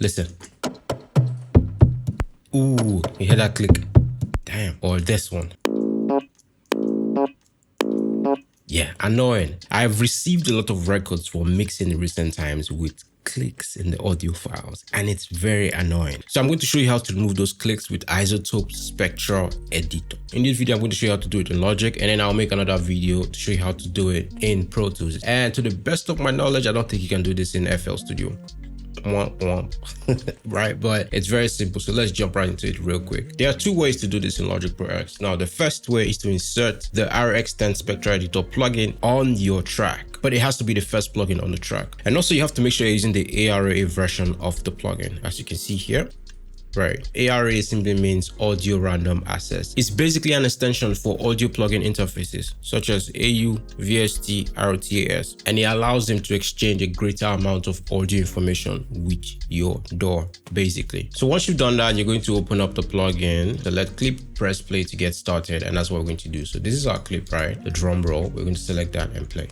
Listen. Ooh, you hear that click? Damn. Or this one. Yeah, annoying. I've received a lot of records for mixing in recent times with clicks in the audio files, and it's very annoying. So I'm going to show you how to remove those clicks with Izoptope Spectral editor. In this video, I'm going to show you how to do it in Logic, and then I'll make another video to show you how to do it in Pro Tools. And to the best of my knowledge, I don't think you can do this in FL Studio. Right, but it's very simple, so let's jump right into it real quick. There are two ways to do this in Logic Pro X. Now, the first way is to insert the RX10 Spectral Editor plugin on your track, but it has to be the first plugin on the track. And also you have to make sure you're using the ARA version of the plugin, as you can see here. Right, ARA simply means audio random access. It's basically an extension for audio plugin interfaces such as AU, VST, RTAS, and it allows them to exchange a greater amount of audio information with your DAW, basically. So once you've done that, you're going to open up the plugin, select clip, press play to get started, and that's what we're going to do. So this is our clip, right? The drum roll. We're going to select that and play.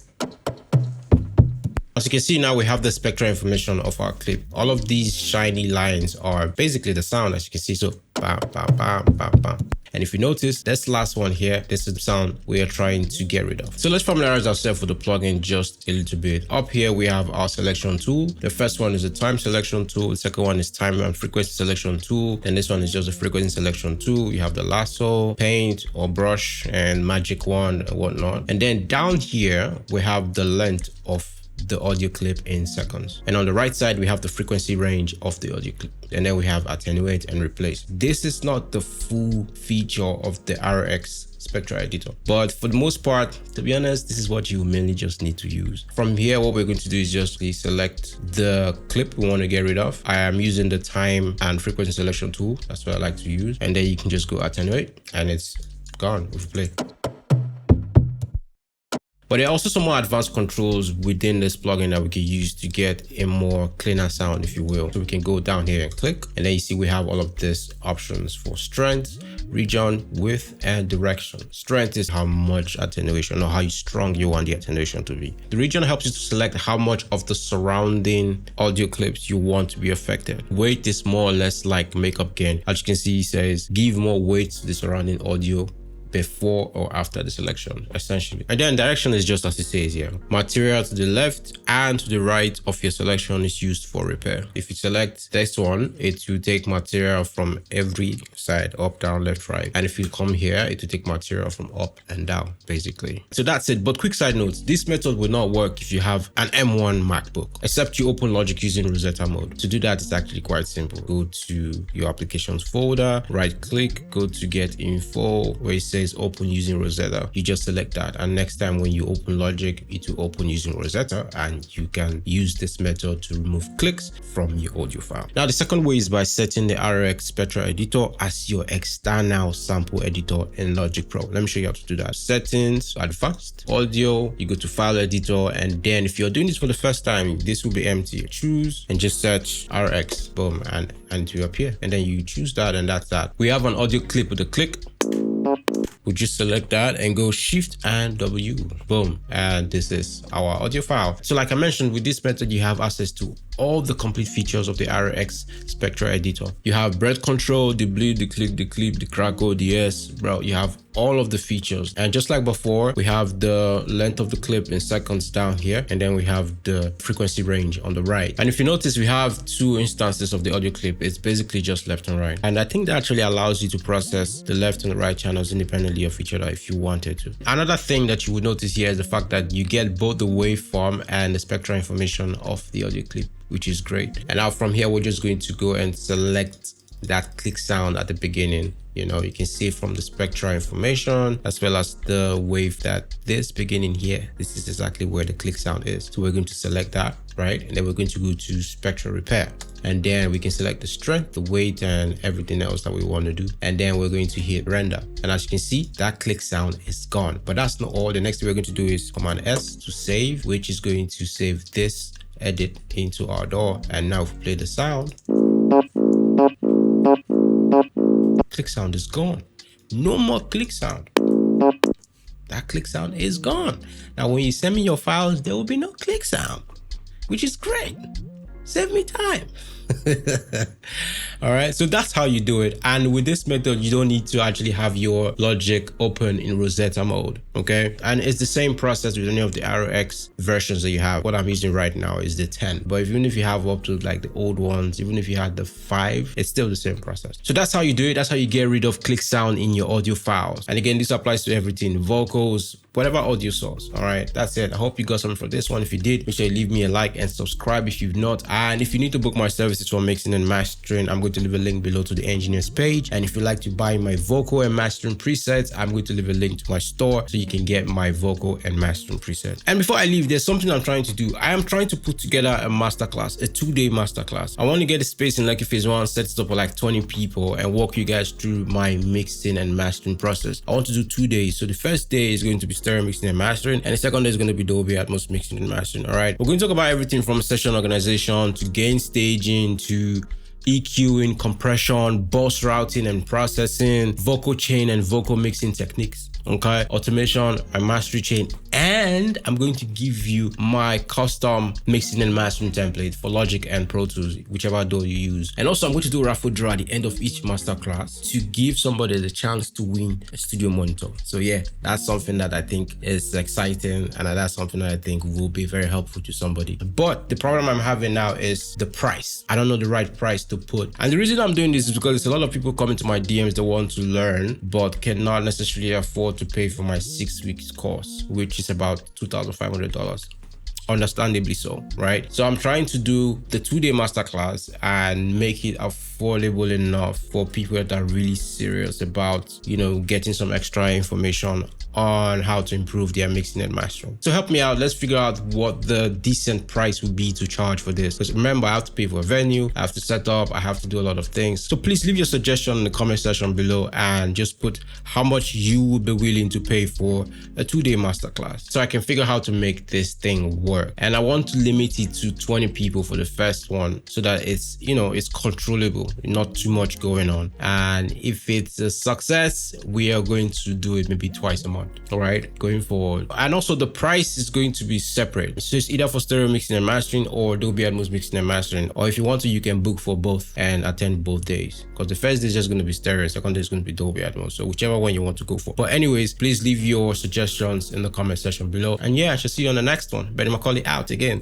As you can see now, we have the spectral information of our clip. All of these shiny lines are basically the sound, as you can see. So bam, bam, bam, bam, bam. And if you notice, this last one here, this is the sound we are trying to get rid of. So let's familiarize ourselves with the plugin just a little bit. Up here, we have our selection tool. The first one is the time selection tool. The second one is time and frequency selection tool. And this one is just a frequency selection tool. You have the lasso, paint or brush, and magic wand and whatnot. And then down here, we have the length of the audio clip in seconds, and on the right side we have the frequency range of the audio clip, and then we have attenuate and replace. This is not the full feature of the RX Spectral editor, but for the most part, to be honest, this is what you mainly just need to use. From here, what we're going to do is just select the clip we want to get rid of. I am using the time and frequency selection tool. That's what I like to use, and then you can just go attenuate and it's gone with play. But there are also some more advanced controls within this plugin that we can use to get a more cleaner sound, if you will. So we can go down here and click, and then you see we have all of these options for strength, region, width, and direction. Strength is how much attenuation or how strong you want the attenuation to be. The region helps you to select how much of the surrounding audio clips you want to be affected. Weight is more or less like makeup gain. As you can see, it says give more weight to the surrounding audio before or after the selection, essentially. And then direction is just as it says here. Material to the left and to the right of your selection is used for repair. If you select this one, it will take material from every side, up, down, left, right. And if you come here, it will take material from up and down, basically. So that's it. But quick side note, this method will not work if you have an M1 MacBook, except you open Logic using Rosetta mode. To do that, it's actually quite simple. Go to your applications folder, right click, go to get info where it says open using Rosetta. You just select that, and next time when you open Logic, it will open using Rosetta, and you can use this method to remove clicks from your audio file. Now, the second way is by setting the RX Spectral editor as your external sample editor in Logic Pro. Let me show you how to do that. Settings, advanced, audio, you go to file editor, and then if you're doing this for the first time, this will be empty. Choose and just search RX, boom, and it will appear, and then you choose that, and that's that. We have an audio clip with a click. We'll just select that and go Shift and W, boom, and this is our audio file. So like I mentioned, with this method, you have access to all the complete features of the RX Spectral editor. You have breath control, the bleed, the click, the clip, the crackle, the S, bro. You have all of the features. And just like before, we have the length of the clip in seconds down here, and then we have the frequency range on the right. And if you notice, we have two instances of the audio clip. It's basically just left and right. And I think that actually allows you to process the left and the right channels independently of each other if you wanted to. Another thing that you would notice here is the fact that you get both the waveform and the spectral information of the audio clip, which is great. And now from here, we're just going to go and select that click sound at the beginning. You know, you can see from the spectral information as well as the wave that this beginning here, this is exactly where the click sound is. So we're going to select that, right? And then we're going to go to spectral repair. And then we can select the strength, the weight, and everything else that we want to do. And then we're going to hit render. And as you can see, that click sound is gone. But that's not all. The next thing we're going to do is Command S to save, which is going to save this edit into our DAW. And now if we play the sound, click sound is gone. No more click sound. That click sound is gone. Now when you send me your files, there will be no click sound, which is great. Save me time. All right, so that's how you do it. And with this method, you don't need to actually have your Logic open in Rosetta mode. Okay, and it's the same process with any of the RX versions that you have. What I'm using right now is the 10, but even if you have up to like the old ones, even if you had the 5, it's still the same process. So that's how you do it. That's how you get rid of click sound in your audio files. And again, this applies to everything: vocals, whatever audio source. All right, that's it. I hope you got something for this one. If you did, make sure you leave me a like and subscribe if you've not. And if you need to book my services for mixing and mastering, I'm going to leave a link below to the engineers page. And if you'd like to buy my vocal and mastering presets, I'm going to leave a link to my store so you can get my vocal and mastering presets. And before I leave, there's something I'm trying to do. I am trying to put together a masterclass, a 2-day masterclass. I want to get a space in Lucky Phase 1, set it up for like 20 people and walk you guys through my mixing and mastering process. I want to do 2 days. So the first day is going to be stereo mixing and mastering, and the second day is going to be Dolby Atmos mixing and mastering. All right, we're going to talk about everything from session organization to gain staging to EQing, compression, bus routing and processing, vocal chain and vocal mixing techniques. Okay, automation, my mastery chain, and I'm going to give you my custom mixing and mastering template for Logic and Pro Tools, whichever DAW you use. And also I'm going to do a raffle draw at the end of each masterclass to give somebody the chance to win a studio monitor. So yeah, that's something that I think is exciting, and that's something that I think will be very helpful to somebody. But the problem I'm having now is the price. I don't know the right price to put. And the reason I'm doing this is because there's a lot of people coming to my DMs that want to learn but cannot necessarily afford to pay for my 6 weeks course, which is about $2,500. Understandably so, right? So I'm trying to do the 2-day masterclass and make it affordable enough for people that are really serious about, you know, getting some extra information on how to improve their mixing and mastering. So help me out. Let's figure out what the decent price would be to charge for this. Because remember, I have to pay for a venue, I have to set up, I have to do a lot of things. So please leave your suggestion in the comment section below and just put how much you would be willing to pay for a 2-day masterclass so I can figure out how to make this thing work. And I want to limit it to 20 people for the first one so that it's, you know, it's controllable, not too much going on. And if it's a success, we are going to do it maybe twice a month. All right, going forward. And also the price is going to be separate. So it's either for stereo mixing and mastering or Dolby Atmos mixing and mastering. Or if you want to, you can book for both and attend both days. Because the first day is just going to be stereo, second day is going to be Dolby Atmos. So whichever one you want to go for. But anyways, please leave your suggestions in the comment section below. And yeah, I shall see you on the next one. Benny Macaulay out again.